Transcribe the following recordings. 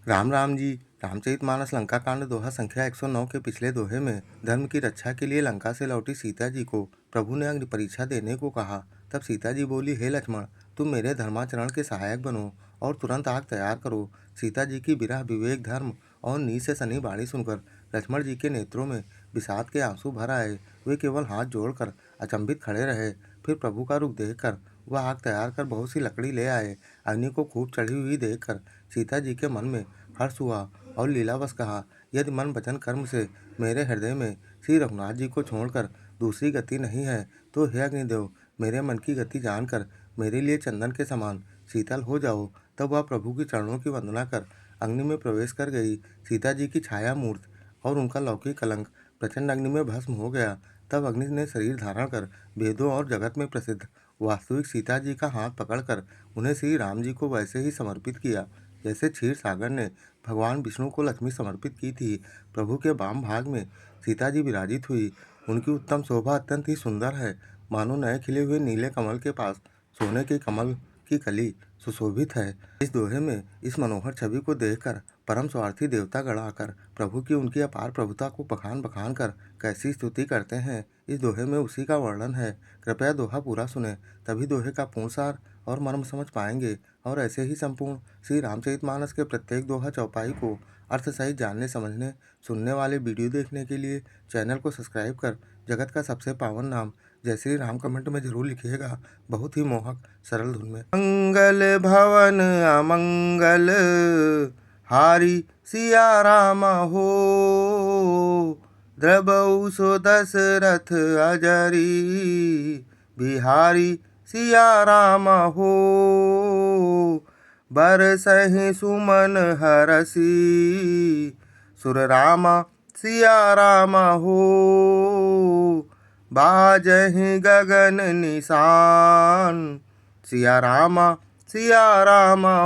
राम राम जी। रामचरितमानस लंका कांड दोहा संख्या 109 के पिछले दोहे में धर्म की रक्षा के लिए लंका से लौटी सीता जी को प्रभु ने अग्नि परीक्षा देने को कहा। तब सीता जी बोली, हे लक्ष्मण, तुम मेरे धर्माचरण के सहायक बनो और तुरंत आग तैयार करो। सीता जी की विरह, विवेक, धर्म और नीच से सनी बाणी सुनकर लक्ष्मण जी के नेत्रों में विषाद के आंसू भर आए। वे केवल हाथ जोड़कर अचंभित खड़े रहे। फिर प्रभु का रूप देखकर वह आग तैयार कर बहुत सी लकड़ी ले आए। अग्नि को खूब चढ़ी हुई देखकर सीता जी के मन में हर्ष हुआ और लीलावश कहा, यदि मन वचन कर्म से मेरे हृदय में श्री रघुनाथ जी को छोड़कर दूसरी गति नहीं है तो हे अग्निदेव, मेरे मन की गति जानकर मेरे लिए चंदन के समान शीतल हो जाओ। तब वह प्रभु की चरणों की वंदना कर अग्नि में प्रवेश कर गई। सीता जी की छाया मूर्त और उनका लौकिक कलंक प्रचंड अग्नि में भस्म हो गया। तब अग्नि ने शरीर धारण कर वेदों और जगत में प्रसिद्ध वास्तविक सीता जी का हाथ पकड़कर उन्हें श्री राम जी को वैसे ही समर्पित किया जैसे क्षीर सागर ने भगवान विष्णु को लक्ष्मी समर्पित की थी। प्रभु के वाम भाग में सीता जी विराजित हुई। उनकी उत्तम शोभा अत्यंत ही सुंदर है, मानो नए खिले हुए नीले कमल के पास सोने के कमल की कली सुशोभित है। इस दोहे में इस मनोहर छवि को देखकर परम स्वार्थी देवता गण आकर प्रभु की उनकी अपार प्रभुता को बखान बखान कर कैसी स्तुति करते हैं। इस दोहे में उसी का वर्णन है। कृपया दोहा पूरा सुने, तभी दोहे का पूर्ण सार और मर्म समझ पाएंगे। और ऐसे ही संपूर्ण श्री रामचरितमानस के प्रत्येक दोहा चौपाई को अर्थ सहित जानने, समझने, सुनने वाले वीडियो देखने के लिए चैनल को सब्सक्राइब कर जगत का सबसे पावन नाम जय श्री राम कमेंट में जरूर लिखिएगा, बहुत ही मोहक सरल धुन में। मंगल भवन अमंगल हारी सिया राम हो, द्रबऊ सो दशरथ अजरी बिहारी सिया राम हो। बरसहि सुमन हरसी सुर रामा सिया राम हो, बाजहि गगन निशान सिया राम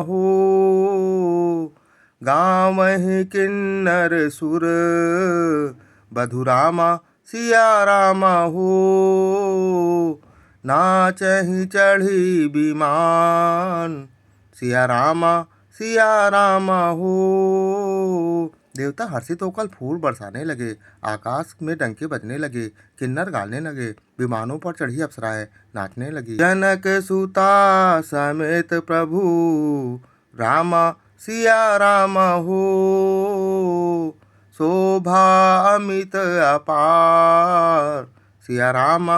हो। गावहि किन्नर सुर बधुरामा सिया राम हो, नाचहि चढ़ी विमान सिया राम हो। देवता हर्षित होकर फूल बरसाने लगे, आकाश में डंके बजने लगे, किन्नर गाने लगे, विमानों पर चढ़ी अप्सराएं नाचने लगी। जनक सुता समेत प्रभु रामा सिया राम हो, शोभा अमित अपार सिया राम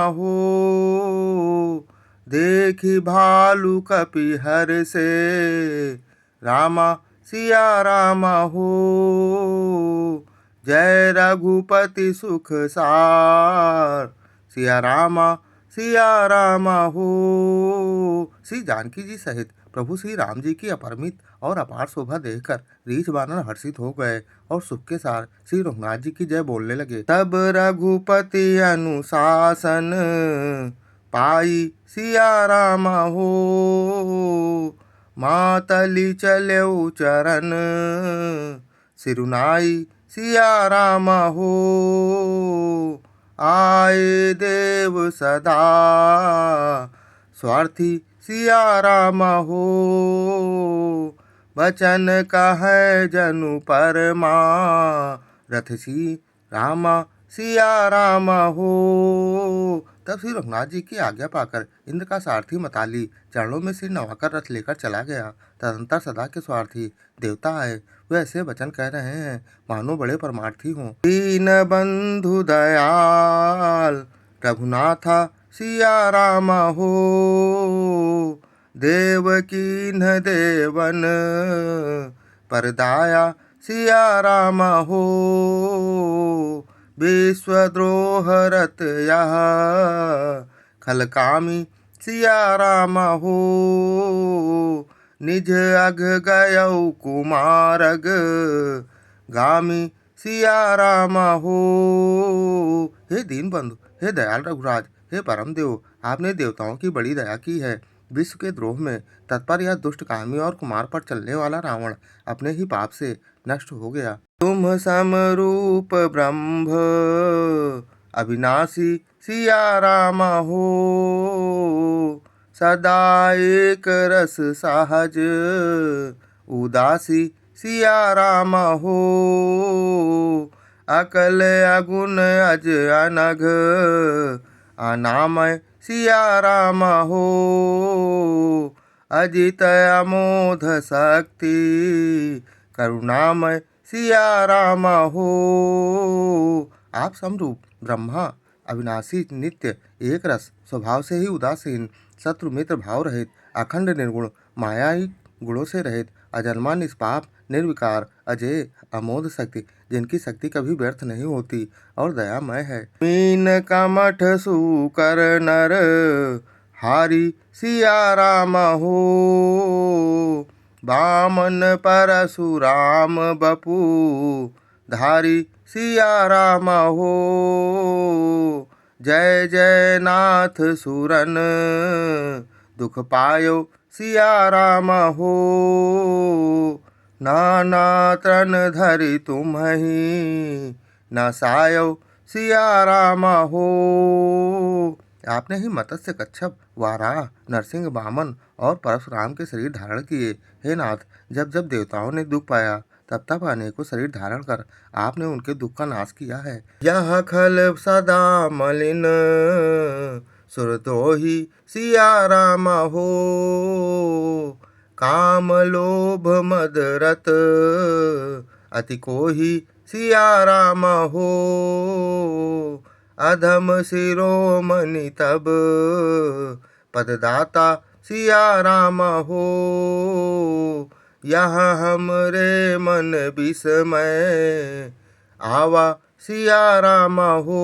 हो। देखी भालू कपि हर से रामा सिया राम हो, जय रघुपति सुख सार सिया राम हो। श्री जानकी जी सहित प्रभु श्री राम जी की अपरमित और अपार शोभा देखकर रीछ बानर हर्षित हो गए और सुख के सार श्री रघुनाथ जी की जय बोलने लगे। तब रघुपति अनुशासन पाई सिया राम हो, मातली चलेऊ चरण सिरुनाई सिया राम हो। आए देव सदा स्वार्थी सिया राम हो, वचन कहे जनु परमा रथ सी राम सिया राम हो। तब श्री रघुनाथ जी की आज्ञा पाकर इंद्र का सारथी मताली चरणों में सिर नवाकर रथ लेकर चला गया। तदंतर सदा के स्वार्थी देवता आए, वे ऐसे वचन कह रहे हैं मानो बड़े परमार्थी हों। दीन बंधु दयाल रघुनाथा सिया राम हो, देवकीन देवन परदाया सिया राम हो। विश्वद्रोह रत यह खलकामी सिया राम हो, निज अघ गयौ कुमारग गामी सिया राम हो। हे दीन बंधु, हे दयाल रघुराज, हे परम देव, आपने देवताओं की बड़ी दया की है। विश्व के द्रोह में तत्पर यह दुष्ट कामी और कुमार पर चलने वाला रावण अपने ही पाप से नष्ट हो गया। तुम समरूप ब्रह्म अविनाशी सिया राम हो, सदा एक रस सहज उदासी सिया राम हो। अकल अगुण अज अनघ अनामय सिया राम हो। अजित अमोध शक्ति करुणामय सिया राम हो। आप समरूप ब्रह्मा अविनाशी नित्य एक रस स्वभाव से ही उदासीन शत्रु मित्र भाव रहित अखंड निर्गुण मायाई गुणों से रहित अजन्मा निष्पाप निर्विकार अजय अमोध शक्ति जिनकी शक्ति कभी व्यर्थ नहीं होती और दयामय है। मीन कमठ सुकर नर हारी सिया राम हो। बामन परशुराम बपू धारी सिया राम हो। जय जय नाथ सुरन दुख पायो सिया राम हो। नाना तन धरि तुम्हि न सायो सिया राम हो। आपने ही मत्स्य कच्छप वाराह नरसिंह वामन और परशुराम के शरीर धारण किए। हे नाथ, जब जब देवताओं ने दुख पाया तब तब अनेकों शरीर धारण कर आपने उनके दुख का नाश किया है। यह खल सदा मलिन सुरद्रोही सिया राम हो। काम लोभ मद रत अति कोहि सिया राम हो। अधम शिरोमणि तब पददाता सिया राम हो। यह हमरे मन विस्मय आवा सिया राम हो।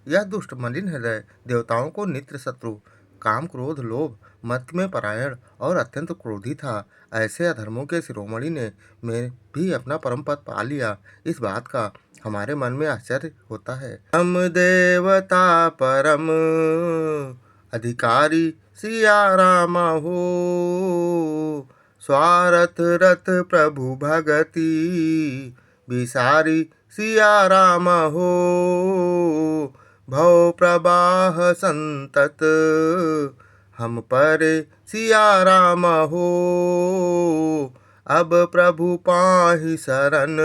यह दुष्ट मलिन हृदय देवताओं को नित्य शत्रु काम क्रोध लोभ मत में परायण और अत्यंत क्रोधी था। ऐसे अधर्मों के शिरोमणि ने मैं भी अपना परम पद पा लिया, इस बात का हमारे मन में आश्चर्य होता है। हम देवता परम अधिकारी सिया राम हो। स्वार्थ रथ प्रभु भगति विसारी सिया राम हो। भव प्रवाह संतत हम परे सिया राम हो। अब प्रभु पाहि शरण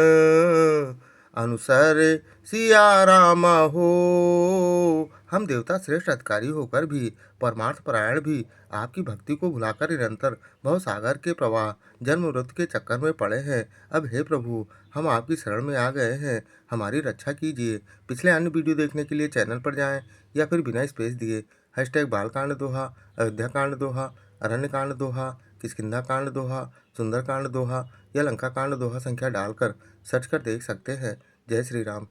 अनुसरे सिया राम हो। हम देवता श्रेष्ठ अधिकारी होकर भी परमार्थ परायण भी आपकी भक्ति को भुलाकर निरंतर भव सागर के प्रवाह जन्म मृत्यु के चक्कर में पड़े हैं। अब हे प्रभु, हम आपकी शरण में आ गए हैं, हमारी रक्षा कीजिए। पिछले अन्य वीडियो देखने के लिए चैनल पर जाएं या फिर बिना स्पेस दिए #बालकांड दोहा, अयोध्या कांड दोहा, अरण्य कांड दोहा, किष्किंधा कांड दोहा, सुंदर कांड दोहा या लंका कांड दोहा संख्या डालकर सर्च कर देख सकते हैं। जय श्री राम।